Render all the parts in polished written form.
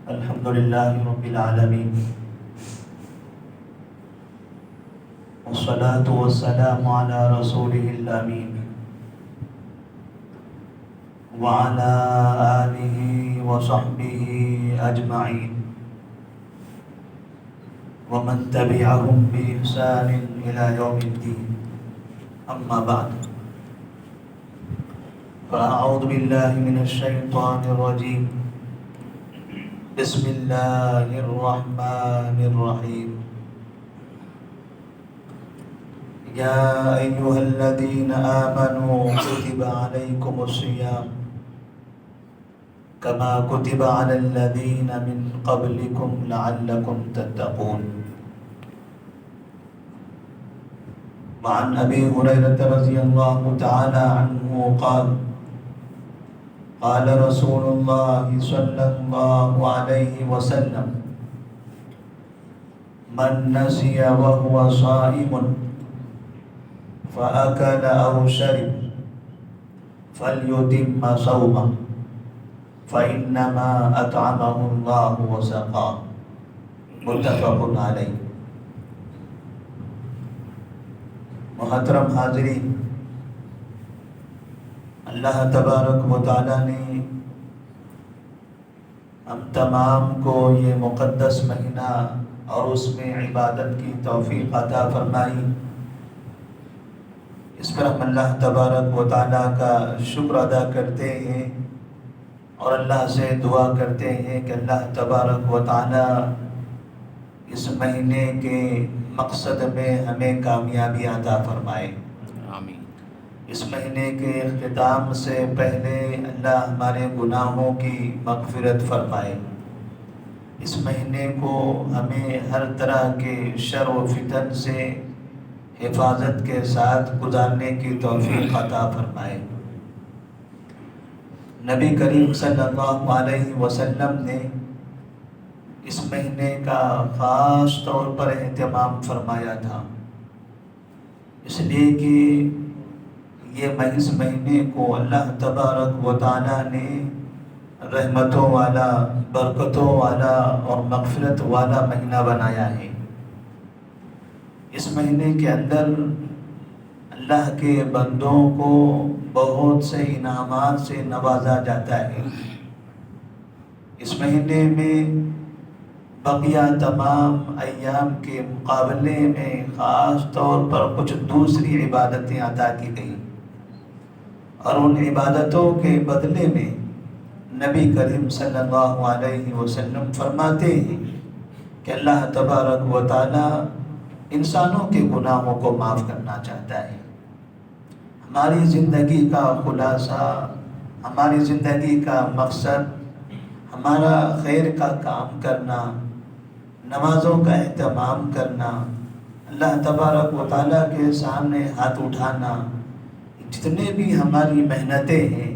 الحمد للہ رب العالمین والصلاة والسلام على رسوله الامین وعلى آلہ وصحبہ اجمعین ومن تبعهم بإحسان إلى يوم الدین اما بعد فأعوذ باللہ من الشیطان الرجیم بسم اللہ الرحمن الرحیم یا ایہا الذین آمنوا کتب علیکم الصیام کما کتب علی الذین من قبلکم لعلکم تتقون وعن ابی ہریرہ رضی اللہ تعالی عنہ قال قال رسول الله صلى الله عليه وسلم من نسي وهو صائم فأكل أو شرب فليتم صومه فإنما أطعمه الله وسقاه متفق عليه۔ محترم حاضرین، اللہ تبارک و تعالیٰ نے ہم تمام کو یہ مقدس مہینہ اور اس میں عبادت کی توفیق عطا فرمائی۔ اس پر ہم اللہ تبارک و تعالیٰ کا شکر ادا کرتے ہیں اور اللہ سے دعا کرتے ہیں کہ اللہ تبارک و تعالیٰ اس مہینے کے مقصد میں ہمیں کامیابی عطا فرمائے۔ اس مہینے کے اختتام سے پہلے اللہ ہمارے گناہوں کی مغفرت فرمائے۔ اس مہینے کو ہمیں ہر طرح کے شر و فتن سے حفاظت کے ساتھ گزارنے کی توفیق عطا فرمائے۔ نبی کریم صلی اللہ علیہ وسلم نے اس مہینے کا خاص طور پر اہتمام فرمایا تھا، اس لیے کہ اس مہینے کو اللہ تبارک و تعالیٰ نے رحمتوں والا، برکتوں والا اور مغفرت والا مہینہ بنایا ہے۔ اس مہینے کے اندر اللہ کے بندوں کو بہت سے انعامات سے نوازا جاتا ہے۔ اس مہینے میں بقیہ تمام ایام کے مقابلے میں خاص طور پر کچھ دوسری عبادتیں عطا کی گئیں، اور ان عبادتوں کے بدلے میں نبی کریم صلی اللہ علیہ وسلم فرماتے ہیں کہ اللہ تبارک و تعالیٰ انسانوں کے گناہوں کو معاف کرنا چاہتا ہے۔ ہماری زندگی کا خلاصہ، ہماری زندگی کا مقصد، ہمارا خیر کا کام کرنا، نمازوں کا اہتمام کرنا، اللہ تبارک و تعالیٰ کے سامنے ہاتھ اٹھانا، جتنے بھی ہماری محنتیں ہیں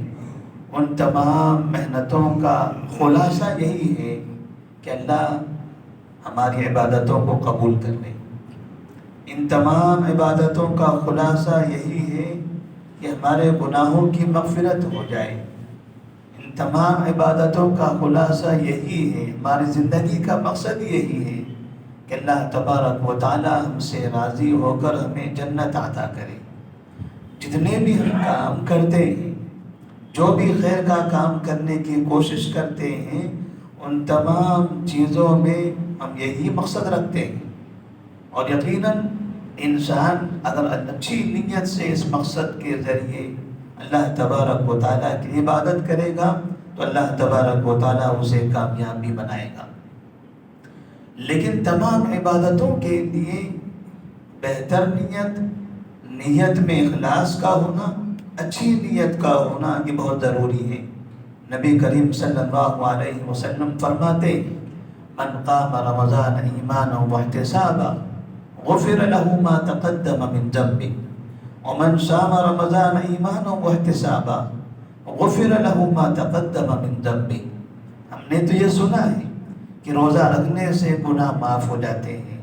ان تمام محنتوں کا خلاصہ یہی ہے کہ اللہ ہماری عبادتوں کو قبول کر لے۔ ان تمام عبادتوں کا خلاصہ یہی ہے کہ ہمارے گناہوں کی مغفرت ہو جائے۔ ان تمام عبادتوں کا خلاصہ یہی ہے، ہماری زندگی کا مقصد یہی ہے کہ اللہ تبارک و تعالیٰ ہم سے راضی ہو کر ہمیں جنت عطا کرے۔ جتنے بھی ہم کام کرتے ہیں، جو بھی خیر کا کام کرنے کی کوشش کرتے ہیں، ان تمام چیزوں میں ہم یہی مقصد رکھتے ہیں، اور یقیناً انسان اگر اچھی نیت سے اس مقصد کے ذریعے اللہ تبارک و تعالیٰ کی عبادت کرے گا تو اللہ تبارک و تعالیٰ اسے کامیاب بھی بنائے گا۔ لیکن تمام عبادتوں کے لیے بہتر نیت، نیت میں اخلاص کا ہونا، اچھی نیت کا ہونا یہ بہت ضروری ہے۔ نبی کریم صلی اللہ علیہ وسلم فرماتے من قام رمضان ایمانا واحتسابا غفر له ما تقدم من ذنبه ومن صام رمضان ایمانا واحتسابا غفر له ما تقدم من ذنبه۔ ہم نے تو یہ سنا ہے کہ روزہ رکھنے سے گناہ معاف ہو جاتے ہیں،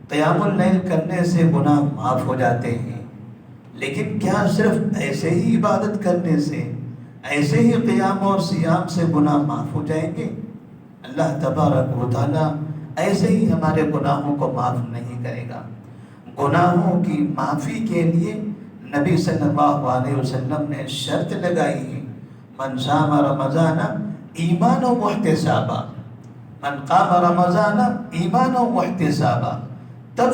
قیام اللیل کرنے سے گناہ معاف ہو جاتے ہیں، لیکن کیا صرف ایسے ہی عبادت کرنے سے، ایسے ہی قیام اور صیام سے گناہ معاف ہو جائیں گے؟ اللہ تبارک و تعالیٰ ایسے ہی ہمارے گناہوں کو معاف نہیں کرے گا۔ گناہوں کی معافی کے لیے نبی صلی اللہ علیہ وسلم نے شرط لگائی ہے، من صام رمضان ایمانا واحتسابا، من قام رمضان ایمانا واحتسابا، تب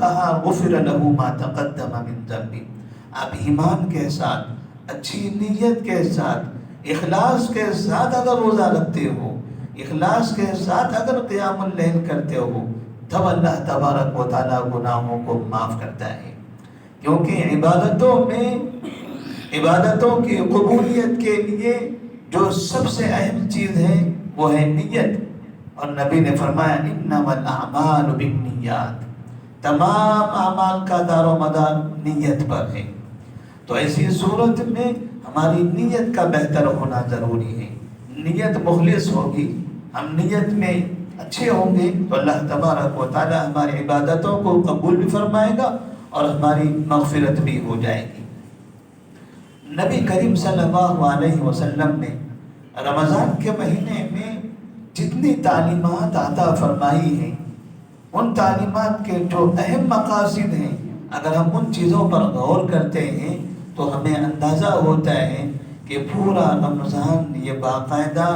کہا غفر له ما تقدم من ذنبه۔ آپ ایمان کے ساتھ، اچھی نیت کے ساتھ، اخلاص کے ساتھ اگر روزہ رکھتے ہو، اخلاص کے ساتھ اگر قیام اللیل کرتے ہو، تب اللہ تبارک و تعالیٰ گناہوں کو معاف کرتا ہے۔ کیونکہ عبادتوں کی قبولیت کے لیے جو سب سے اہم چیز ہے وہ ہے نیت، اور نبی نے فرمایا انما الاعمال بالنیات، تمام اعمال کا دار و مدار نیت پر ہے۔ تو ایسی صورت میں ہماری نیت کا بہتر ہونا ضروری ہے۔ نیت مخلص ہوگی، ہم نیت میں اچھے ہوں گے تو اللہ تبارک و تعالی ہماری عبادتوں کو قبول بھی فرمائے گا اور ہماری مغفرت بھی ہو جائے گی۔ نبی کریم صلی اللہ علیہ وسلم نے رمضان کے مہینے میں جتنی تعلیمات عطا فرمائی ہیں، ان تعلیمات کے جو اہم مقاصد ہیں، اگر ہم ان چیزوں پر غور کرتے ہیں تو ہمیں اندازہ ہوتا ہے کہ پورا رمضان یہ باقاعدہ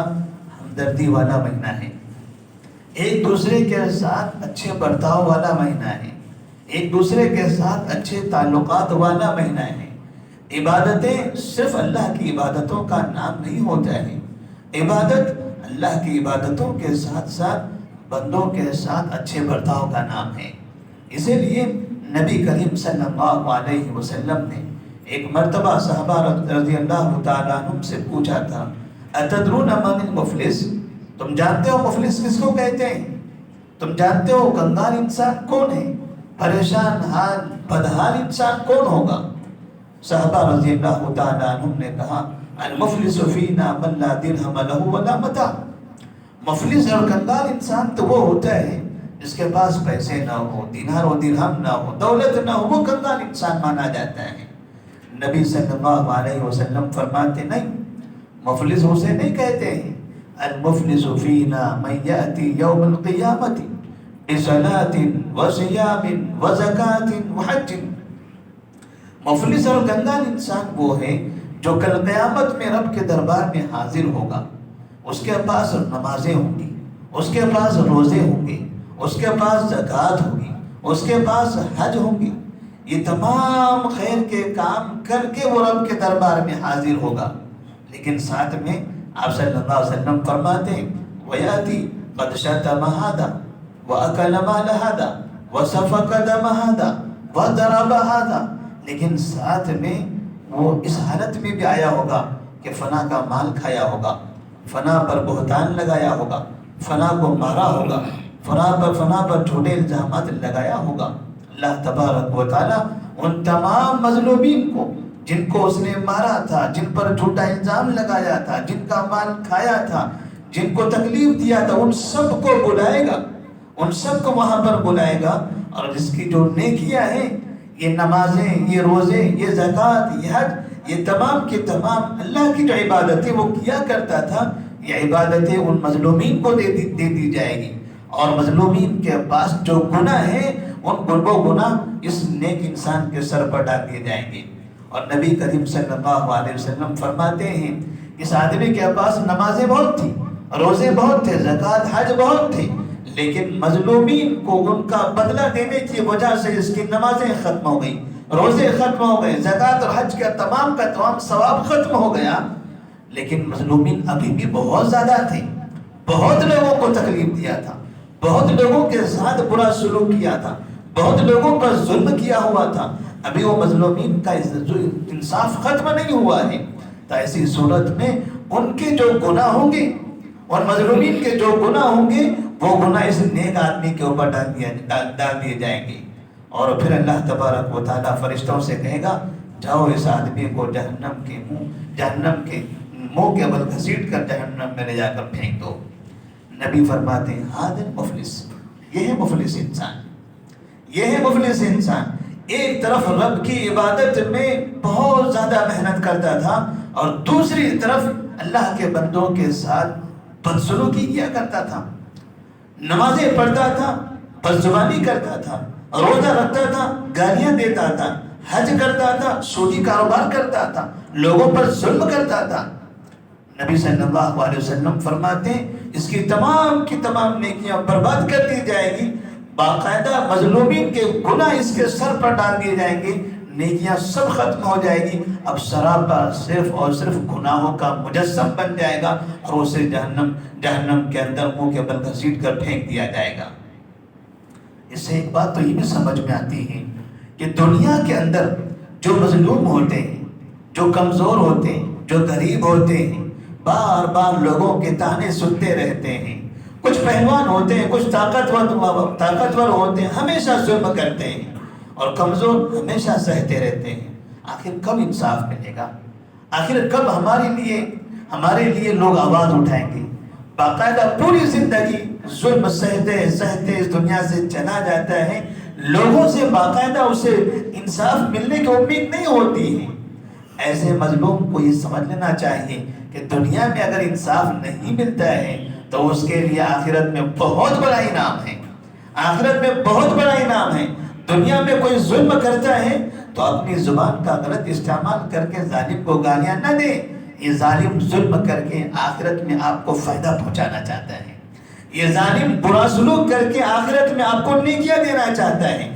ہمدردی والا مہینہ ہے، ایک دوسرے کے ساتھ اچھے برتاؤ والا مہینہ ہے، ایک دوسرے کے ساتھ اچھے تعلقات والا مہینہ ہے۔ عبادتیں صرف اللہ کی عبادتوں کا نام نہیں ہوتا ہے، عبادت اللہ کی عبادتوں کے ساتھ ساتھ بندوں کے ساتھ اچھے برتاؤ کا نام ہے۔ اسی لیے نبی کریم صلی اللہ علیہ وسلم نے ایک مرتبہ صحابہ رضی اللہ تعالیٰ عنہ سے پوچھا تھا اتدرون من المفلس، تم جانتے ہو مفلس کس کو کہتے ہیں؟ تم جانتے ہو کنگال انسان کون ہے؟ پریشان حال بدحال انسان کون ہوگا؟ صحابہ رضی اللہ تعالیٰ عنہ نے کہا المفلس فینا من لا درہم لہ ولا متاع، مفلس اور کنگال انسان تو وہ ہوتا ہے جس کے پاس پیسے نہ ہو، دینار و درہم نہ ہو، دولت نہ ہو، وہ کنگال انسان مانا جاتا ہے۔ نبی صلی اللہ علیہ وسلم فرماتے نہیں، مفلس اسے نہیں کہتے ہیں، المفلس فینا من یأتی یوم القیامت بصلاة وصیام وزکاة وحج۔ مفلس اور کنگال انسان وہ ہے جو کل قیامت میں رب کے دربار میں حاضر ہوگا، اس کے پاس نمازیں ہوں گی، اس کے پاس روزے ہوں گے، اس کے پاس زکوٰۃ ہوگی، اس کے پاس حج ہوں گی، یہ تمام خیر کے کام کر کے وہ رب کے دربار میں حاضر ہوگا، لیکن ساتھ میں آپ صلی اللہ علیہ وسلم فرماتے ہیں وَيَأْتِي قَدْ شَتَمَ هَذَا وَأَكَلَ مَالَ هَذَا وَسَفَكَ دَمَ هَذَا وَضَرَبَ هَذَا، لیکن ساتھ میں وہ اس حالت میں بھی آیا ہوگا کہ فنا کا مال کھایا ہوگا، فنا پر بہتان لگایا ہوگا، فنا کو مارا ہوگا، فنا پر جھوٹے الزامات لگایا ہوگا۔ اللہ تبارک و تعالیٰ ان تمام مظلومین کو جن کو اس نے مارا تھا، جن پر جھوٹا الزام لگایا تھا، جن کا مال کھایا تھا، جن کو تکلیف دیا تھا، ان سب کو بلائے گا، ان سب کو وہاں پر بلائے گا، اور جس کی جو نیکیاں ہیں، یہ نمازیں، یہ روزے، یہ زکوٰۃ، یہ حج، یہ تمام کی تمام اللہ کی جو عبادتیں وہ کیا کرتا تھا، یہ عبادتیں ان مظلومین کو دے دی جائے گی، اور مظلومین کے پاس جو گناہ ہیں ان وہ گناہ اس نیک انسان کے سر پر ڈال دیے جائیں گے۔ اور نبی کریم صلی اللہ علیہ وسلم فرماتے ہیں اس آدمی کے پاس نمازیں بہت تھی، روزے بہت تھے، زکوٰۃ حج بہت تھے، لیکن مظلومین کو ان کا بدلہ دینے کی وجہ سے اس کی نمازیں ختم ہو گئی، روزے ختم ہو گئے، زکوٰۃ اور حج کا تمام ثواب ختم ہو گیا، لیکن مظلومین ابھی بھی بہت زیادہ تھے، بہت لوگوں کو تکلیف دیا تھا، بہت لوگوں کے ساتھ برا سلوک کیا تھا، بہت لوگوں پر ظلم کیا ہوا تھا، ابھی وہ مظلومین کا جو انصاف ختم نہیں ہوا ہے، تو ایسی صورت میں ان کے جو گناہ ہوں گے اور مظلومین کے جو گناہ ہوں گے وہ گناہ اس نیک آدمی کے اوپر ڈال دیے جائیں گے، اور پھر اللہ تبارک و تعالیٰ فرشتوں سے کہے گا جاؤ اس آدمی کو جہنم کے منہ کے بل گھسیٹ کر جہنم میں لے جا کر پھینک دو۔ نبی فرماتے ہیں حاضر مفلس، یہ ہے مفلس انسان، یہ ہے مفلس انسان، ایک طرف رب کی عبادت میں بہت زیادہ محنت کرتا تھا اور دوسری طرف اللہ کے بندوں کے ساتھ بدسلوکی کیا کرتا تھا، نمازیں پڑھتا تھا، بدزبانی کرتا تھا، روزہ رکھتا تھا، گالیاں دیتا تھا، حج کرتا تھا، سودی کاروبار کرتا تھا، لوگوں پر ظلم کرتا تھا۔ نبی صلی اللہ علیہ وسلم فرماتے ہیں اس کی تمام نیکیاں برباد کر دی جائے گی، باقاعدہ مظلومین کے گناہ اس کے سر پر ڈال دیے جائیں گے، نیکیاں سب ختم ہو جائے گی، اب سراپا صرف اور صرف گناہوں کا مجسم بن جائے گا اور اسے جہنم کے اندر منہ کے بل گھسیٹ کر پھینک دیا جائے گا۔ اس سے ایک بات تو یہ بھی سمجھ میں آتی ہے کہ دنیا کے اندر جو مظلوم ہوتے ہیں، جو کمزور ہوتے ہیں، جو غریب ہوتے ہیں، بار بار لوگوں کے طعنے سنتے رہتے ہیں، کچھ پہلوان ہوتے ہیں، کچھ طاقتور ہوتے ہیں، ہمیشہ ظلم کرتے ہیں، اور کمزور ہمیشہ سہتے رہتے ہیں۔ آخر کب انصاف ملے گا؟ آخر کب ہمارے لیے لوگ آواز اٹھائیں گے؟ باقاعدہ پوری زندگی ظلم سہتے سہتے اس دنیا سے چلا جاتا ہے، لوگوں سے باقاعدہ اسے انصاف ملنے کی امید نہیں ہوتی ہے۔ ایسے مظلوم کو یہ سمجھ لینا چاہیے کہ دنیا میں اگر انصاف نہیں ملتا ہے تو اس کے لیے آخرت میں بہت بڑا انعام ہے، آخرت میں بہت بڑا انعام ہے۔ دنیا میں کوئی ظلم کرتا ہے تو اپنی زبان کا غلط استعمال کر کے ظالم کو گالیاں نہ دے، یہ ظالم ظلم کر کے آخرت میں آپ کو فائدہ پہنچانا چاہتا ہے، یہ ظالم برا سلوک کر کے آخرت میں آپ کو نیکیاں دینا چاہتا ہے۔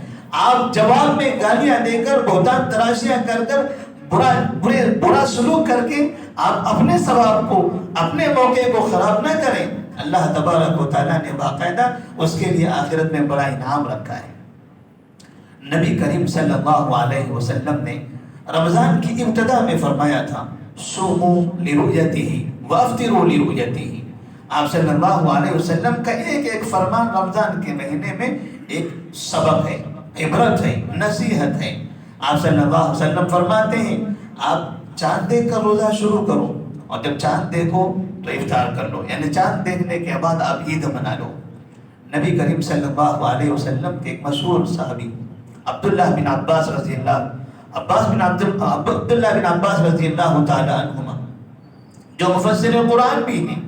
آپ جواب میں گالیاں دے کر، بہتان تراشیاں کر کر، برا سلوک کر کے آپ اپنے ثواب کو، اپنے موقع کو خراب نہ کریں۔ اللہ تبارک و تعالیٰ نے باقاعدہ اس کے لیے آخرت میں بڑا انعام رکھا ہے۔ نبی کریم صلی اللہ علیہ وسلم نے رمضان کی ابتدا میں فرمایا تھا صوموا لرؤیتہ وافطروا لرؤیتہ۔ آپ صلی اللہ علیہ وسلم کا ایک فرمان رمضان کے مہینے میں ایک سبق ہے، عبرت ہے، نصیحت ہے۔ آپ صلی اللہ علیہ وسلم فرماتے ہیں آپ چاند دیکھ کر روزہ شروع کرو، اور جب چاند دیکھو تو افطار کر لو، یعنی چاند دیکھنے کے بعد آپ عید منا لو۔ نبی کریم صلی اللہ علیہ وسلم کے ایک مشہور صحابی عبداللہ بن عباس رضی اللہ تعالی عنہما، جو مفسر قرآن بھی ہیں،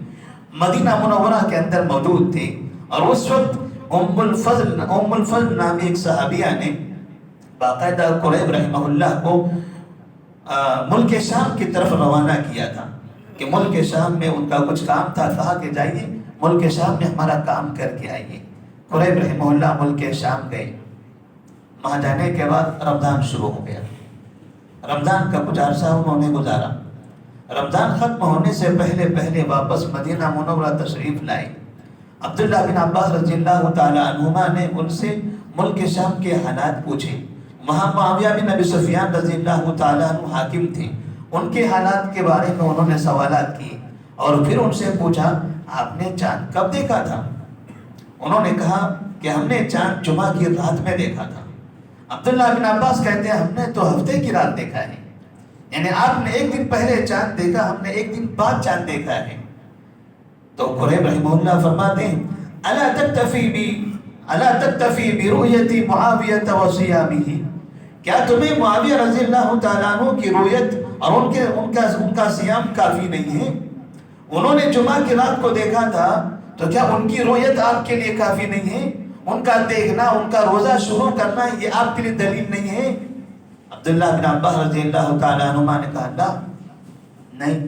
مدینہ منورہ کے اندر موجود تھے، اور اس وقت ام الفضل نامی ایک صحابیہ نے باقاعدہ قریب رحمہ اللہ کو ملک شام کی طرف روانہ کیا تھا کہ ملک شام میں ان کا کچھ کام تھا، کہا کہ جائیے ملک شام میں ہمارا کام کر کے آئیے۔ قریب رحمہ اللہ ملک شام گئے، وہاں جانے کے بعد رمضان شروع ہو گیا۔ رمضان کا کچھ عرصہ انہوں نے گزارا، رمضان ختم ہونے سے پہلے واپس مدینہ منورہ تشریف لائے۔ عبداللہ بن عباس رضی اللہ تعالی عنہما نے ان سے ملک شام کے حالات پوچھے۔ وہاں معاویہ بن ابی سفیان رضی اللہ تعالی عنہ حاکم تھے، ان کے حالات کے بارے میں انہوں نے سوالات کیے، اور پھر ان سے پوچھا آپ نے چاند کب دیکھا تھا؟ انہوں نے کہا کہ ہم نے چاند جمعہ کی رات میں دیکھا تھا۔ عبداللہ بن عباس کہتے ہیں ہم نے تو ہفتے کی رات دیکھا ہے، یعنی آپ نے ایک دن پہلے چاند دیکھا، ہم نے ایک دن بعد چاند دیکھا ہے۔ تو قریب رحمہ اللہ فرماتے ہیں الا تکتفی برؤیت معاویہ وصیامہ، کیا تمہیں معاویہ رضی اللہ تعالیٰ عنہ کی رؤیت اور ان کا صیام کافی نہیں ہے؟ انہوں نے جمعہ کی رات کو دیکھا تھا، تو کیا ان کی رؤیت آپ کے لیے کافی نہیں ہے؟ ان کا دیکھنا، ان کا روزہ شروع کرنا، یہ آپ کے لیے دلیل نہیں ہے؟ عبداللہ بن عباس رضی اللہ تعالیٰ عنہما نے کہا لا، نہیں،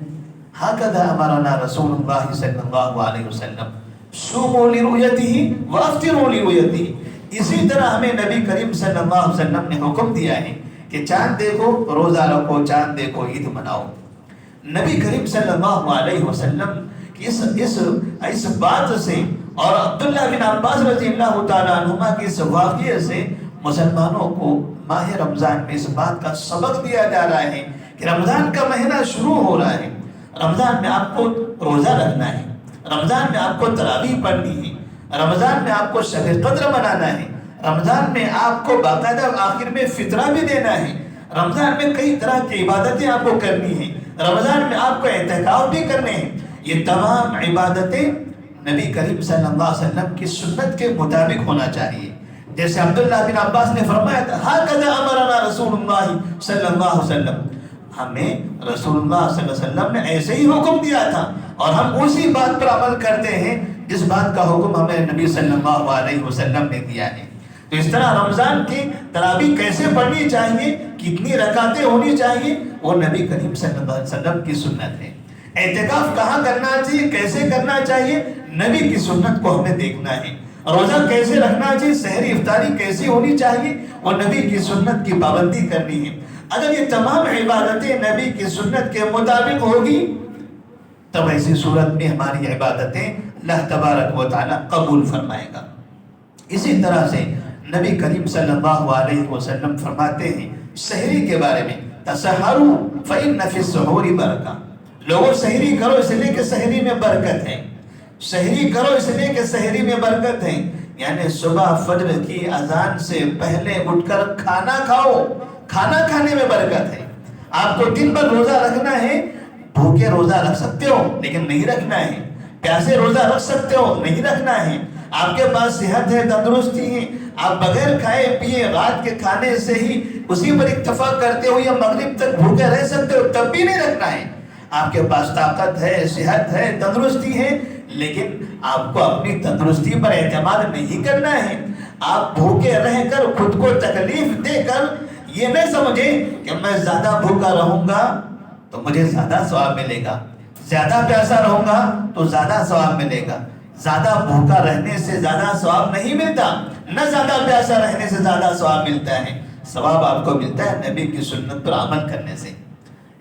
ہکذا امرنا رسول اللہ صلی اللہ علیہ وسلم صوموا لرؤیتہ وافطروا لرؤیتہ، اسی طرح ہمیں نبی کریم صلی اللہ علیہ وسلم نے حکم دیا ہے کہ چاند دیکھو روزہ رکھو، چاند دیکھو عید مناؤ۔ نبی کریم صلی اللہ علیہ وسلم کی اس بات سے اور عبداللہ بن عباس رضی اللہ تعالیٰ عنہما کی اس واقعے سے مسلمانوں کو ماہ رمضان میں اس بات کا سبق دیا جا رہا ہے کہ رمضان کا مہینہ شروع ہو رہا ہے، رمضان میں آپ کو روزہ رکھنا ہے، رمضان میں آپ کو تراویح پڑھنی ہے، رمضان میں آپ کو شب قدر منانا ہے، رمضان میں آپ کو باقاعدہ آخر میں فطرہ بھی دینا ہے، رمضان میں کئی طرح کی عبادتیں آپ کو کرنی ہیں، رمضان میں آپ کو اعتکاف بھی کرنے ہیں۔ یہ تمام عبادتیں نبی کریم صلی اللہ علیہ وسلم کی سنت کے مطابق ہونا چاہیے۔ جیسے عبداللہ بن عباس نے فرمایا تھا ہَكَذَا أَمَرَنَا رسول اللہ صلی اللہ علیہ وسلم، ہمیں رسول اللہ صلی اللہ علیہ وسلم نے ایسے ہی حکم دیا تھا اور ہم اسی بات پر عمل کرتے ہیں جس بات کا حکم ہمیں نبی صلی اللہ علیہ وسلم نے دیا ہے۔ تو اس طرح رمضان کی تراویح کیسے پڑھنی چاہیے، کتنی رکعتیں ہونی چاہیے، وہ نبی کریم صلی اللہ علیہ وسلم کی سنت ہے۔ اعتکاف کہاں کرنا چاہیے، کیسے کرنا چاہیے، نبی کی سنت کو ہمیں دیکھنا ہے۔ روزہ کیسے رکھنا چاہیے، سحری افطاری کیسی ہونی چاہیے، وہ نبی کی سنت کی پابندی کرنی ہے۔ اگر یہ تمام عبادتیں نبی کی سنت کے مطابق ہوگی تب ایسی صورت میں ہماری عبادتیں اللہ تبارک و تعالی قبول فرمائے گا۔ اسی طرح سے نبی کریم صلی اللہ علیہ وسلم فرماتے ہیں سحری کے بارے میں تسحروا فإن فی السحور برکہ، لوگوں سحری کرو اس لیے کہ سحری میں برکت ہے، سحری کرو اس لیے کہ سحری میں برکت ہے، یعنی صبح فجر کی اذان سے پہلے اٹھ کر کھانا کھاؤ، کھانا کھانے میں برکت ہے۔ آپ کو دن بھر روزہ رکھنا ہے، بھوکے روزہ رکھ سکتے ہو لیکن نہیں رکھنا ہے، پیاسے روزہ رکھ سکتے ہو نہیں رکھنا ہے، آپ کے پاس صحت ہے، تندرستی ہے، آپ بغیر کھائے پیے رات کے کھانے سے ہی اسی پر اکتفا کرتے ہو یا مغرب تک بھوکے رہ سکتے ہو تب بھی نہیں رکھنا ہے۔ آپ کے پاس طاقت ہے، صحت ہے، تندرستی ہے، لیکن آپ کو اپنی تندرستی پر اعتماد نہیں کرنا ہے۔ آپ بھوکے رہ کر خود کو تکلیف دے کر یہ نہ سمجھیں کہ میں زیادہ بھوکا رہوں گا تو مجھے زیادہ ثواب ملے گا، زیادہ پیاسا رہوں گا تو زیادہ ثواب ملے گا۔ زیادہ بھوکا رہنے سے زیادہ ثواب نہیں ملتا، نہ زیادہ پیاسا رہنے سے زیادہ ثواب ملتا ہے۔ ثواب آپ کو ملتا ہے نبی کی سنت پر عمل کرنے سے۔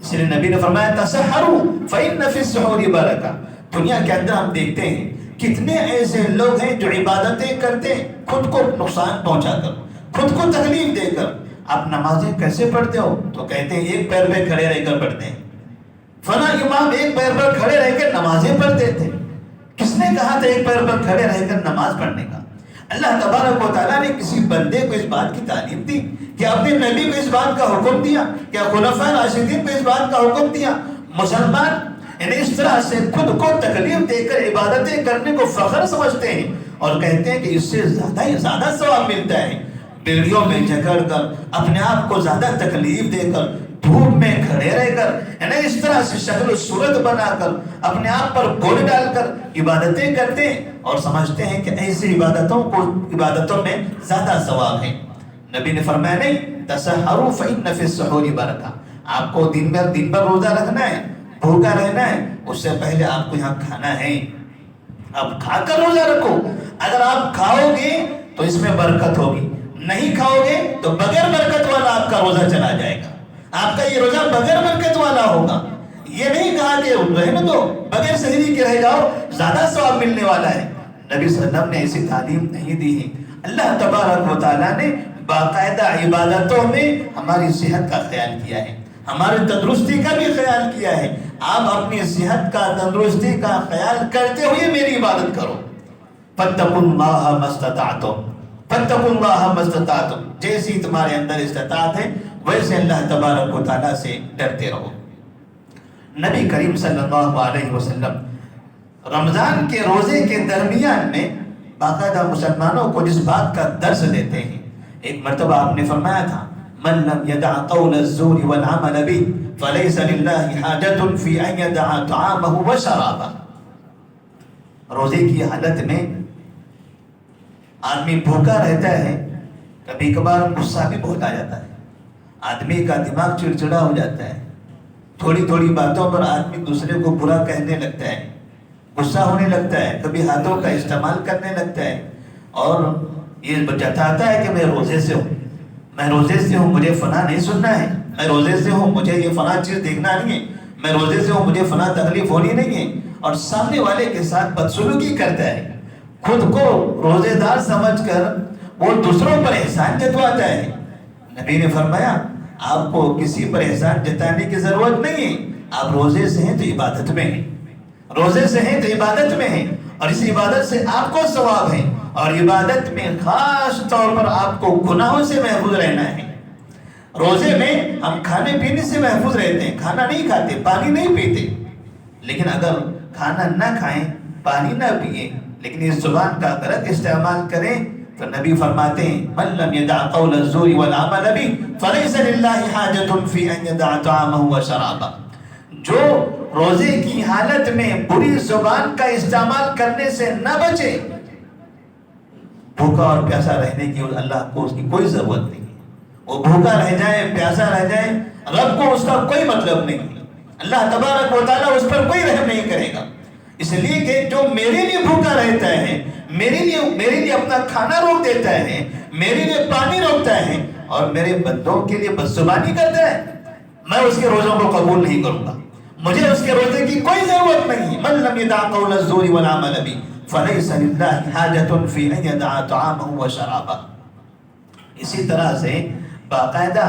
اس لیے نبی نے فرمایا تسحروا فإن فی السحور برکہ۔ دنیا کے اندر ہم دیکھتے ہیں کتنے ایسے لوگ ہیں جو عبادتیں کرتے ہیں خود کو نقصان پہنچا کر، خود کو تکلیف دے کر۔ آپ نمازیں کیسے پڑھتے ہو تو کہتے ہیں ایک پیر پہ کھڑے رہ کر پڑھتے ہیں، فلاں امام ایک پیر پر کھڑے رہ کر نمازیں پڑھتے تھے۔ کس نے کہا تھا ایک پیر پر کھڑے رہ کر نماز پڑھنے کا؟ اللہ تبارک و تعالیٰ نے کسی بندے کو اس بات کی تعلیم دی، کہ اپنے نبی کو اس بات کا حکم دیا، کیا خلفائے راشدین کو اس بات کا حکم دیا؟ مسلمان یعنی اس طرح سے خود کو تکلیف دے کر عبادتیں کرنے کو فخر سمجھتے ہیں اور کہتے ہیں کہ اس سے زیادہ ثواب ملتا ہے۔ بیڑیوں میں جکڑ کر، اپنے آپ کو زیادہ تکلیف دے کر، دھوپ میں کھڑے رہ کر، یعنی اس طرح سے شکل و صورت بنا کر، اپنے آپ پر بوجھ ڈال کر عبادتیں کرتے ہیں اور سمجھتے ہیں کہ ایسی عبادتوں میں زیادہ ثواب ہے۔ نبی نے فرمایا نہیں، تسحروا فإن فی السحور برکہ۔ آپ کو دن بھر روزہ رکھنا ہے، بھوکا رہنا ہے، اس سے پہلے آپ کو یہاں کھانا ہے، اب کھا کر روزہ رکھو۔ اگر آپ کھاؤ گے تو اس میں برکت ہوگی، نہیں کھاؤ گے تو بغیر برکت والا آپ کا روزہ چلا جائے گا، آپ کا یہ روزہ بغیر برکت والا ہوگا۔ یہ نہیں کہا کہ رہنے دو، بغیر سحری کے رہ جاؤ، زیادہ ثواب ملنے والا ہے۔ نبی صلی اللہ علیہ وسلم نے ایسی تعلیم نہیں دی ہے۔ اللہ تبارک و تعالیٰ نے باقاعدہ عبادتوں میں ہماری صحت کا خیال کیا ہے، ہماری تندرستی کا بھی خیال کیا ہے۔ آپ اپنی صحت کا، تندرستی کا خیال کرتے ہوئے میری عبادت کرو۔ فاتقوا اللہ ما استطعتم، فاتقوا اللہ ما استطعتم، جیسی تمہارے اندر استطاعت ہے ویسے اللہ تبارک و تعالیٰ سے ڈرتے رہو۔ نبی کریم صلی اللہ علیہ وسلم رمضان کے روزے کے درمیان میں باقاعدہ مسلمانوں کو جس بات کا درس دیتے ہیں، ایک مرتبہ آپ نے فرمایا تھا من لم يدع قول الزور والعمل به فليس لله حاجة في أن يدع طعامه وشرابه۔ روزے کی حالت میں آدمی بھوکا رہتا ہے، کبھی کبھار غصہ بھی بہت آ جاتا ہے، آدمی کا دماغ چڑچڑا ہو جاتا ہے، تھوڑی تھوڑی باتوں پر آدمی دوسرے کو برا کہنے لگتا ہے، غصہ ہونے لگتا ہے، کبھی ہاتھوں کا استعمال کرنے لگتا ہے اور یہ جتاتا ہے کہ میں روزے سے ہوں، میں روزے سے ہوں، مجھے فلاں نہیں سننا ہے، میں روزے سے ہوں، مجھے یہ فلاں چیز دیکھنا نہیں ہے، میں روزے سے ہوں، مجھے فلاں تکلیف ہونی نہیں ہے، اور سامنے والے کے ساتھ بدسلوکی کرتا ہے۔ خود کو روزے دار سمجھ کر وہ دوسروں پر احسان جتواتا ہے، نبی نے فرمایا آپ کو کسی پر احسان جتانے کی ضرورت نہیں ہے، آپ روزے سے ہیں تو عبادت میں ہیں، روزے سے ہیں تو عبادت میں ہیں، اور اس عبادت سے آپ کو ثواب ہے، اور عبادت میں خاص طور پر آپ کو گناہوں سے محفوظ رہنا ہے۔ روزے میں ہم کھانے پینے سے محفوظ رہتے ہیں، کھانا نہیں کھاتے، پانی نہیں پیتے، لیکن اگر کھانا نہ کھائیں، پانی نہ پیئیں، لیکن اس زبان کا غلط استعمال کریں تو نبی فرماتے ہیں من لم يدع قول الزور والعمل به فليس لله حاجة في ان يدع طعامه وشرابه، جو روزے کی حالت میں بری زبان کا استعمال کرنے سے نہ بچے، بھوکا اور پیاسا رہنے کی اللہ کو اس کی کوئی ضرورت نہیں ہے، وہ بھوکا رہ جائے پیاسا رہ جائے رب کو اس کا کوئی مطلب نہیں ہے، اللہ تبارک و تعالیٰ اس پر کوئی رحم نہیں کرے گا، اس لیے کہ جو میرے لیے بھوکا رہتا ہے، میرے لیے اپنا کھانا روک دیتا ہے، میرے لیے پانی روکتا ہے اور میرے بندوں کے لیے بدزبانی کرتا ہے، میں اس کے روزوں کو قبول نہیں کروں گا، مجھے اس کے روزے کی کوئی ضرورت نہیں۔ من لم يدع قول الزور والعمل به فليس لله حاجة في ان يدع طعامه وشرابه۔ اسی طرح سے باقاعدہ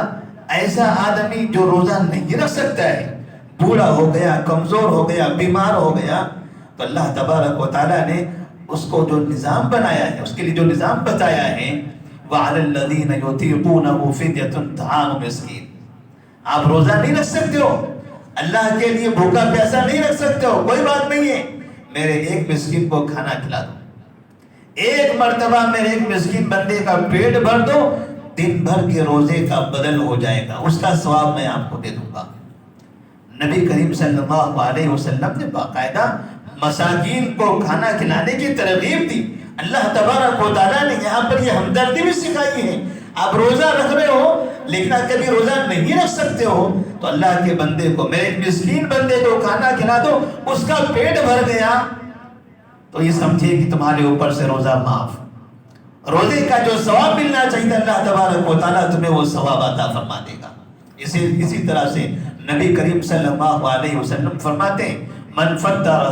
ایسا آدمی جو روزہ نہیں رکھ سکتا ہے، بوڑھا ہو گیا، کمزور ہو گیا، بیمار ہو گیا، تو اللہ تبارک و تعالیٰ نے اس کو جو نظام بنایا ہے، اس کے لیے جو نظام بتایا ہے وَعَلَى الَّذِينَ يُطِيقُونَهُ فِدْيَةٌ طَعَامُ مِسْكِينٍ، آپ روزہ نہیں رکھ سکتے ہو، اللہ کے لیے بھوکا پیاسا نہیں رکھ سکتے ہو، کوئی بات نہیں ہے، میرے ایک مسکین کو کھانا کھلا دو، ایک مرتبہ میرے ایک مسکین بندے کا پیٹ بھر دو، دن بھر کے روزے کا بدل ہو جائے گا، اس کا ثواب میں آپ کو دے دوں گا۔ نبی کریم صلی اللہ علیہ وسلم نے باقاعدہ مساکین کو کھانا کھلانے کی ترغیب دی۔ اللہ تبارک و تعالیٰ نے یہاں پر یہ ہمدردی بھی سکھائی ہے، آپ روزہ رکھ رہے ہو لیکن آپ کبھی روزہ نہیں رکھ سکتے ہو تو اللہ کے بندے کو، میرے ایک مسکین بندے کو کھانا کھلا دو، اس کا پیٹ بھر گیا تو یہ سمجھے کہ تمہارے اوپر سے روزہ معاف، روزے کا جو ثواب ملنا چاہیے اللہ تبارک و تعالیٰ تمہیں وہ ثواب عطا فرما دے گا۔ اسی طرح سے نبی کریم صلی اللہ علیہ وسلم فرماتے ہیں من فطر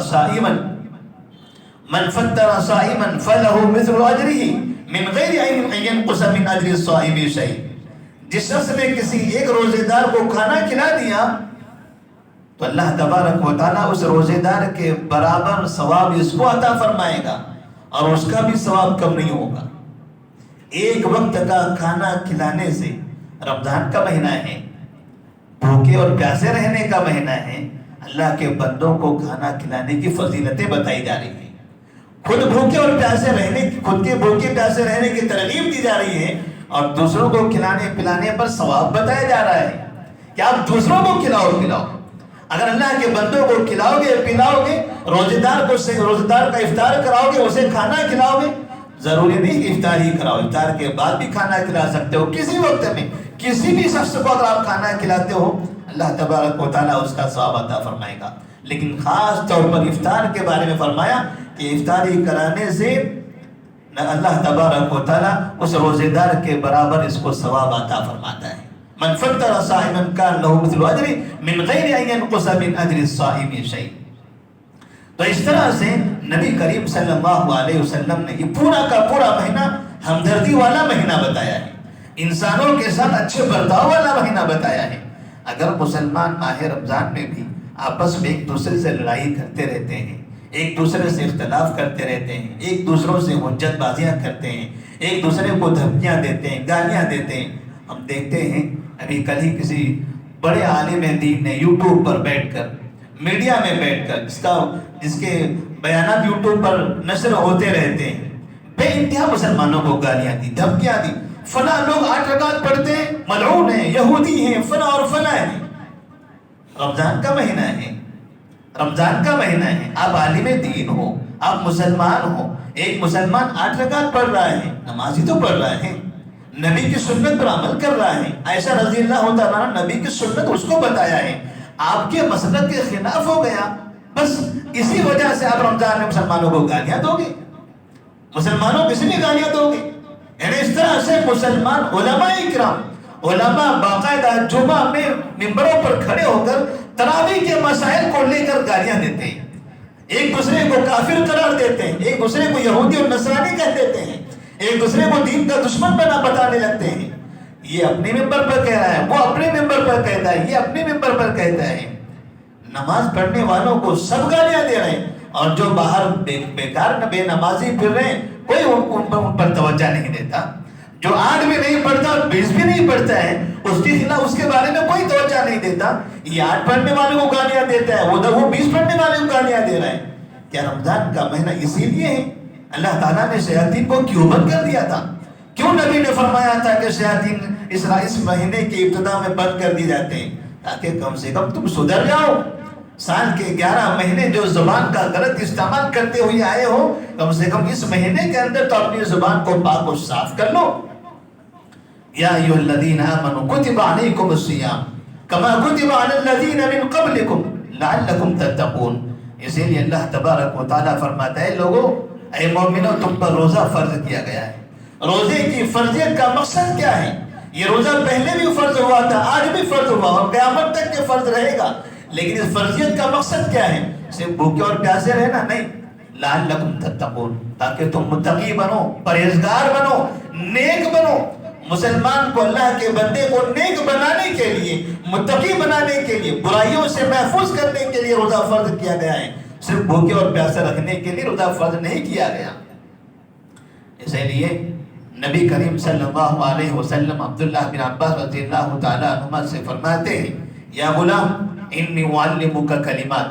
صائما فله مثل اجره من غیر ان ينقص من اجر الصائم شيء، جس شخص نے کسی ایک روزے دار کو کھانا کھلا دیا تو اللہ تبارک و تعالیٰ اس روزے دار کے برابر ثواب اس کو عطا فرمائے گا اور اس کا بھی ثواب کم نہیں ہوگا۔ ایک وقت کا کھانا کھلانے سے، رمضان کا مہینہ ہے، بھوکے اور پیاسے رہنے کا مہینہ ہے، اللہ کے بندوں کو کھانا کھلانے کی فضیلتیں بتائی جا رہی ہیں، خود بھوکے اور پیاسے رہنے، خود کے بھوکے پیاسے رہنے کی ترغیب دی جا رہی ہے، اور دوسروں کو کھلانے پلانے پر ثواب بتایا جا رہا ہے کہ آپ دوسروں کو کھلاؤ۔ اگر اللہ کے بندوں کو کھلاؤ گے پلاؤ گے، روزے دار کا افطار کراؤ گے، اسے کھانا کھلاؤ گے، ضروری نہیں کہ افطار ہی کراؤ، افطار کے بعد بھی کھانا کھلا سکتے ہو، کسی وقت میں کسی بھی شخص کو اگر آپ کھانا کھلاتے ہو اللہ تبارک و تعالیٰ اس کا ثواب عطا فرمائے گا، لیکن خاص طور پر افطار کے بارے میں فرمایا کہ افطاری کرانے سے اللہ تبارک و تعالیٰ اس روزے دار کے برابر اس کو ثواب عطا فرماتا ہے۔ من فطر صائما كان له مثل اجر من غیر ان ينقص من اجر الصائم شيء۔ تو اس طرح سے نبی کریم صلی اللہ علیہ وسلم نے یہ پورا کا پورا مہینہ ہمدردی والا مہینہ بتایا ہے، انسانوں کے ساتھ اچھے برتاؤ والا مہینہ بتایا ہے۔ اگر مسلمان ماہ رمضان میں بھی آپس میں ایک دوسرے سے لڑائی کرتے رہتے ہیں، ایک دوسرے سے اختلاف کرتے رہتے ہیں، ایک دوسروں سے حجت بازیاں کرتے ہیں، ایک دوسرے کو دھمکیاں دیتے ہیں، گالیاں دیتے ہیں، ہم دیکھتے ہیں ابھی کل ہی کسی بڑے عالم دین نے یوٹیوب پر بیٹھ کر، میڈیا میں بیٹھ کر، جس کے بیانات یوٹیوب پر نشر ہوتے رہتے ہیں، بے انتہا مسلمانوں کو گالیاں دی، دھمکیاں دی، فلاں لوگ 8 رکعت پڑھتے ہیں ملعون ہیں، یہودی ہیں، فلاں اور فلاں ہیں۔ رمضان کا مہینہ ہے، رمضان کا مہینہ ہے، آپ عالم دین ہو، آپ مسلمان ہو، ایک مسلمان 8 رکعت پڑھ رہا ہے، نمازی تو پڑھ رہا ہے، نبی کی سنت پر عمل کر رہا ہے، عائشہ رضی اللہ تعالیٰ نبی کی سنت اس کو بتایا ہے، آپ کے مسلک کے خلاف ہو گیا، بس اسی وجہ سے آپ رمضان میں مسلمانوں کو گالیاں دو گے، مسلمانوں کسی نے گالیاں دو گے؟ یعنی اس طرح سے مسلمان علماء اکرام، علماء باقاعدہ جمعہ میں ممبروں پر کھڑے ہو کر تراویح کے مسائل کو لے کر گالیاں دیتے ہیں، ایک دوسرے کو کافر قرار دیتے ہیں، ایک دوسرے کو یہودی اور نصرانی کہہ دیتے ہیں، ایک دوسرے کو دین کا دشمن بتانے لگتے ہیں۔ یہ اپنے ممبر پر کہہ رہا ہے، وہ اپنے ممبر پر کہتا ہے، یہ اپنے ممبر پر کہتا ہے۔ نماز پڑھنے والوں کو سب گالیاں دے رہے ہیں، اور جو باہر بیکار بے نمازی پھر رہے ہیں کوئی ان پر توجہ نہیں دیتا۔ جو 8 بھی نہیں پڑھتا اور 20 بھی نہیں پڑھتا ہے، اس کے خلاف اس کے بارے میں کوئی توجہ نہیں دیتا۔ یہ 8 پڑھنے والوں کو گالیاں دیتا ہے، وہ 20 پڑھنے والے کو گالیاں دے رہا ہے۔ کیا رمضان کا مہینہ اسی لیے ہے؟ اللہ تعالیٰ نے شیاطین کو کیوں بند کر دیا تھا؟ کیوں نبی نے فرمایا تھا کہ شیاطین اس مہینے کی ابتدا میں بند کر دی جاتے ہیں؟ تاکہ کم سے کم تم سدھر جاؤ۔ سال کے 11 مہینے جو زبان کا غلط استعمال کرتے ہوئے آئے ہو، کم سے کم اس مہینے کے اندر تو اپنی زبان کو پاک و صاف کر لو۔ یا ایھا الذین آمنوا کتب علیکم الصیام کما کتب علی الذین من قبلکم لعلکم تتقون۔ اسی لیے اللہ تبارک و تعالیٰ فرماتا ہے، لوگوں، اے مومنوں، تم پر روزہ فرض کیا گیا ہے۔ روزے کی فرضیت کا مقصد کیا ہے؟ یہ روزہ پہلے بھی فرض ہوا تھا، آج بھی فرض ہوا اور قیامت تک کے فرض رہے گا، لیکن اس فرضیت کا مقصد کیا ہے؟ صرف بھوکے اور پیاسے رہنا نہیں، لعلکم تتقون، تاکہ تم متقی بنو، پرہیزگار بنو، نیک بنو۔ مسلمان کو، اللہ کے بندے کو نیک بنانے کے لیے، متقی بنانے کے لیے، برائیوں سے محفوظ کرنے کے لیے روزہ فرض کیا گیا ہے، صرف بھوکے اور پیاسے رکھنے کے لیے روزہ فرض نہیں کیا گیا۔ اسی لیے نبی کریم صلی اللہ علیہ وسلم عبداللہ بن عباس رضی اللہ تعالیٰ عنہما سے فرماتے ہیں، یا غلام انی اعلمک کلمات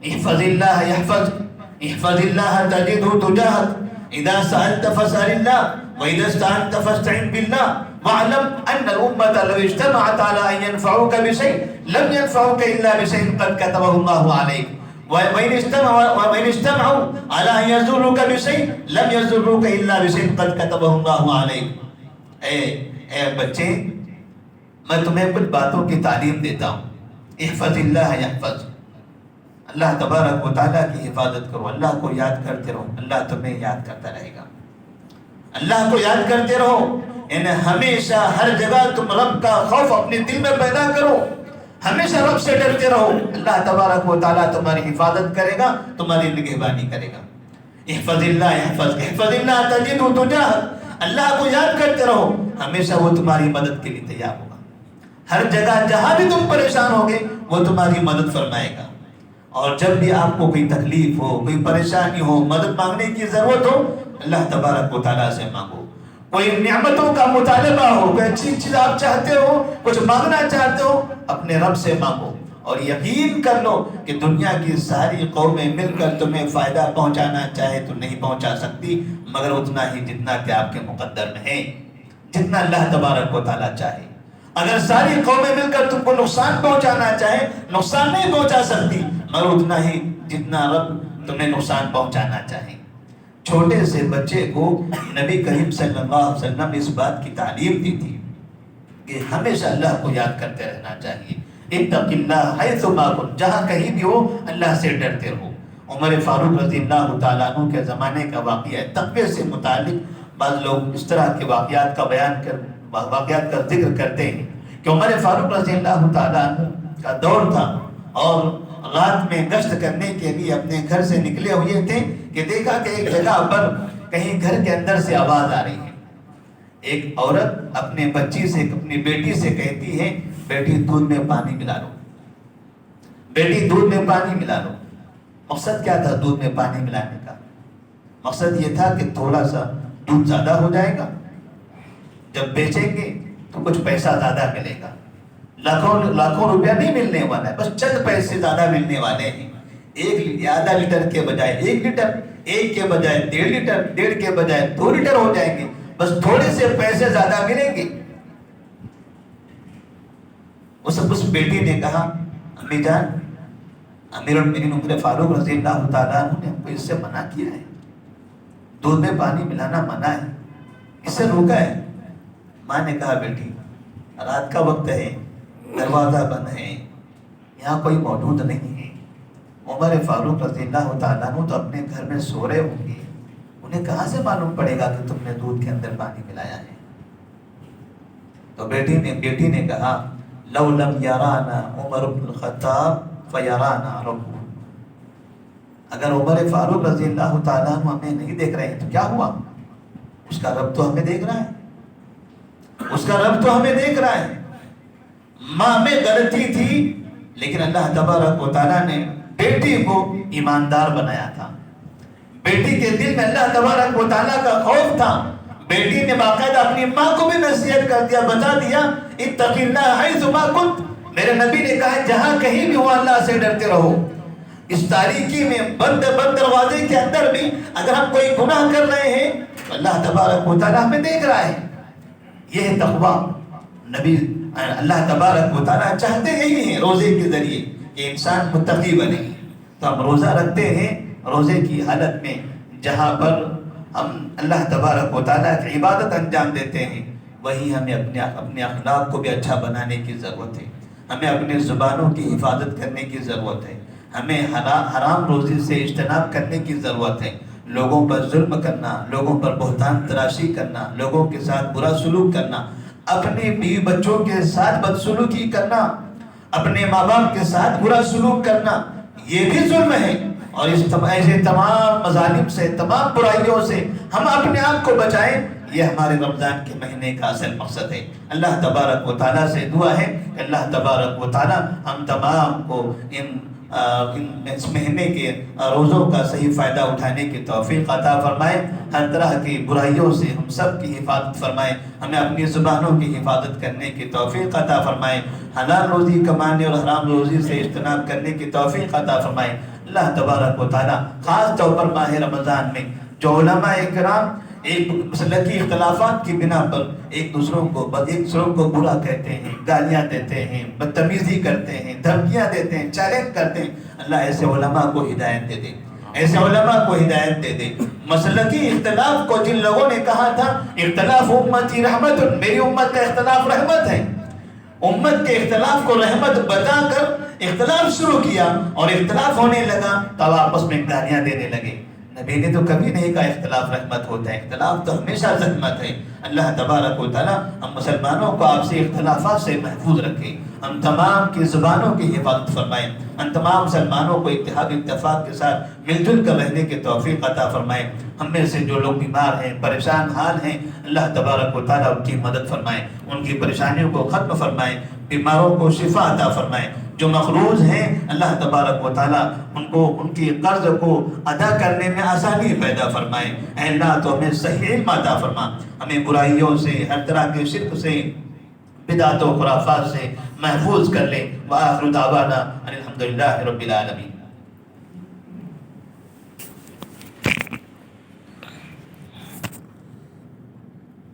احفظ اللہ یحفظک احفظ اللہ تجدہ تجاہک اذا سألت فاسأل اللہ وإذا استعنت فاستعن بالله واعلم أن الأمة لو اجتمعت على أن ينفعوك بشيء لم ينفعوك إلا بشيء قد كتبه الله عليك وإن اجتمعوا على أن يضروك بشيء لم يضروك إلا بشيء قد كتبه الله عليك۔ اے بچے، میں تمہیں کچھ باتوں کی تعلیم دیتا ہوں۔ احفظ اللہ یحفظ، اللہ تبارک و تعالیٰ کی حفاظت کرو، اللہ کو یاد کرتے رہو، اللہ تمہیں یاد کرتا رہے گا۔ اللہ کو یاد کرتے رہو، یعنی ہمیشہ ہر جگہ تم رب کا خوف اپنے دل میں پیدا کرو، ہمیشہ رب سے ڈرتے رہو، اللہ تبارک و تعالیٰ تمہاری حفاظت کرے گا، تمہاری نگہبانی کرے گا۔ احفظ اللہ یحفظک احفظ اللہ تجدہ تجاہک، اللہ کو یاد کرتے رہو، ہمیشہ وہ تمہاری مدد کے لیے تیار ہوگا۔ ہر جگہ جہاں بھی تم پریشان ہوگے وہ تمہاری مدد فرمائے گا۔ اور جب بھی آپ کو کوئی تکلیف ہو، کوئی پریشانی ہو، مدد مانگنے کی ضرورت ہو، اللہ تبارک و تعالیٰ سے مانگو۔ کوئی نعمتوں کا مطالبہ ہو، کوئی اچھی چیز آپ چاہتے ہو، کچھ مانگنا چاہتے ہو، اپنے رب سے مانگو، اور یقین کر لو کہ دنیا کی ساری قومیں مل کر تمہیں فائدہ پہنچانا چاہے تو نہیں پہنچا سکتی، مگر اتنا ہی جتنا کہ آپ کے مقدر میں ہے، جتنا اللہ تبارک و تعالیٰ چاہے۔ اگر ساری قومیں مل کر تم کو نقصان پہنچانا چاہے، نقصان نہیں پہنچا سکتی، مگر اتنا ہی جتنا رب تمہیں نقصان پہنچانا چاہے۔ چھوٹے سے بچے کو نبی کریم صلی اللہ علیہ وسلم نے اس بات کی تعلیم دی تھی کہ ہمیشہ اللہ کو یاد کرتے رہنا چاہیے۔ اتق اللہ حیث ما کنت، جہاں کہیں بھی ہو اللہ سے ڈرتے رہو۔ عمر فاروق رضی اللہ تعالیٰ عنہ کے زمانے کا واقعہ ہے، تقوی سے متعلق بعض لوگ اس طرح کے واقعات کا ذکر کرتے ہیں کہ عمر فاروق رضی اللہ تعالیٰ عنہ کا دور تھا، اور رات میں گشت کرنے کے لیے اپنے گھر سے نکلے ہوئے تھے کہ دیکھا کہ ایک جگہ پر کہیں گھر کے اندر سے آواز آ رہی ہے۔ ایک عورت اپنے بچی سے، اپنی بیٹی سے کہتی ہے، بیٹی دودھ میں پانی ملا لو، بیٹی دودھ میں پانی ملا لو۔ مقصد کیا تھا دودھ میں پانی ملانے کا؟ مقصد یہ تھا کہ تھوڑا سا دودھ زیادہ ہو جائے گا، جب بیچیں گے تو کچھ پیسہ زیادہ ملے گا، لاکھوں روپیہ نہیں ملنے والا ہے، بس چند پیسے زیادہ ملنے والے ہیں۔ آدھا لیٹر کے بجائے 1 لیٹر، 1 کے بجائے 1.5 لیٹر، 1.5 کے بجائے 2 لیٹر ہو جائیں گے، بس تھوڑے سے پیسے زیادہ ملیں گے۔ اس بیٹی نے کہا، امی جان، امیر المؤمنین عمر فاروق رضی اللہ تعالیٰ عنہ نے ہم کو اس سے منع کیا ہے، دودھ میں پانی ملانا منع ہے، اس سے روکا ہے۔ ماں نے کہا، بیٹی رات کا وقت ہے، دروازہ بند ہے، یہاں کوئی موجود نہیں ہے، عمر فاروق رضی اللہ تعالیٰ عنہ تو اپنے گھر میں سو رہے ہوں گے، انہیں کہاں سے معلوم پڑے گا کہ تم نے دودھ کے اندر پانی ملایا ہے؟ تو بیٹی نے کہا، لو لم یرانا عمر بن الخطاب فیرانا ربہ، اگر عمر فاروق رضی اللہ تعالیٰ عنہ ہمیں نہیں دیکھ رہے ہیں تو کیا ہوا، اس کا رب تو ہمیں دیکھ رہا ہے۔ اس کا رب تو ہمیں دیکھ رہا ہے. ماں میں غلطی تھی لیکن اللہ تبارک و تعالیٰ نے بیٹی کو ایماندار بنایا تھا. بیٹی کے دل میں اللہ تبارک و تعالیٰ کا خوف تھا. بیٹی نے باقاعدہ اپنی ماں کو بھی نصیحت کر دیا, بتا دیا اتق اللہ حیث ما کنت. میرے نبی نے کہا جہاں کہیں بھی ہو اللہ سے ڈرتے رہو. اس تاریکی میں بند دروازے کے اندر بھی اگر ہم کوئی گناہ کر رہے ہیں تو اللہ تبارک و تعالیٰ ہمیں دیکھ رہا ہے. یہ ہے تقویٰ. نبی اللہ تبارک و تعالیٰ چاہتے یہی ہیں روزے کے ذریعے کہ انسان متقی بنے. تو ہم روزہ رکھتے ہیں روزے کی حالت میں جہاں پر ہم اللہ تبارک و تعالیٰ کی عبادت انجام دیتے ہیں, وہی ہمیں اپنے اخلاق کو بھی اچھا بنانے کی ضرورت ہے. ہمیں اپنے زبانوں کی حفاظت کرنے کی ضرورت ہے. ہمیں حرام روزی سے اجتناب کرنے کی ضرورت ہے. لوگوں پر ظلم کرنا, لوگوں پر بہتان تراشی کرنا, لوگوں کے ساتھ برا سلوک کرنا, اپنے بیوی بچوں کے ساتھ بدسلوکی کرنا, اپنے ماں باپ کے ساتھ برا سلوک کرنا, یہ بھی ظلم ہے. اور اس ایسے تمام مظالم سے, تمام برائیوں سے ہم اپنے آپ کو بچائیں. یہ ہمارے رمضان کے مہینے کا اصل مقصد ہے. اللہ تبارک و تعالیٰ سے دعا ہے کہ اللہ تبارک و تعالیٰ ہم تمام کو اس مہینے کے روزوں کا صحیح فائدہ اٹھانے کی توفیق عطا فرمائے. ہر طرح کی برائیوں سے ہم سب کی حفاظت فرمائے. ہمیں اپنی زبانوں کی حفاظت کرنے کی توفیق عطا فرمائے. حلال روزی کمانے اور حرام روزی سے اجتناب کرنے کی توفیق عطا فرمائے. اللہ تبارک و تعالیٰ خاص طور پر ماہ رمضان میں جو علماء کرام ایک مسلکی اختلافات کی بنا پر ایک دوسروں کو برا کہتے ہیں, گالیاں دیتے ہیں, بدتمیزی کرتے ہیں, دھمکیاں دیتے ہیں, چیلنج کرتے ہیں, اللہ ایسے علماء کو ہدایت دے دے, ایسے علماء کو ہدایت دے دے. مسلکی اختلاف کو جن لوگوں نے کہا تھا اختلاف امتی رحمت, میری امت کا اختلاف رحمت ہے, امت کے اختلاف کو رحمت بتا کر اختلاف شروع کیا اور اختلاف ہونے لگا تو آپس میں گالیاں دینے لگے. نبی نے تو کبھی نہیں کہا اختلاف رحمت ہوتا ہے, اختلاف تو ہمیشہ زحمت ہے. اللہ تبارک و تعالیٰ ہم مسلمانوں کو آپ سے اختلافات سے محفوظ رکھے, ہم تمام کی زبانوں کی حفاظت فرمائے, ہم تمام مسلمانوں کو اتحاد اتفاق کے ساتھ مل جل کر رہنے کی توفیق عطا فرمائے. ہم میں سے جو لوگ بیمار ہیں, پریشان حال ہیں, اللہ تبارک و تعالیٰ ان کی مدد فرمائے, ان کی پریشانیوں کو ختم فرمائے, بیماروں کو شفا عطا فرمائے. جو مقروض ہیں اللہ تبارک و تعالیٰ ان کی قرض کو ادا کرنے میں آسانی پیدا فرمائے. اے اللہ تو ہمیں صحیح علم عطا فرما, ہمیں برائیوں سے, ہر طرح کے شرک سے, بدعت و خرافات سے محفوظ کر لے. وآخر دعوانا ان الحمدللہ رب العالمین.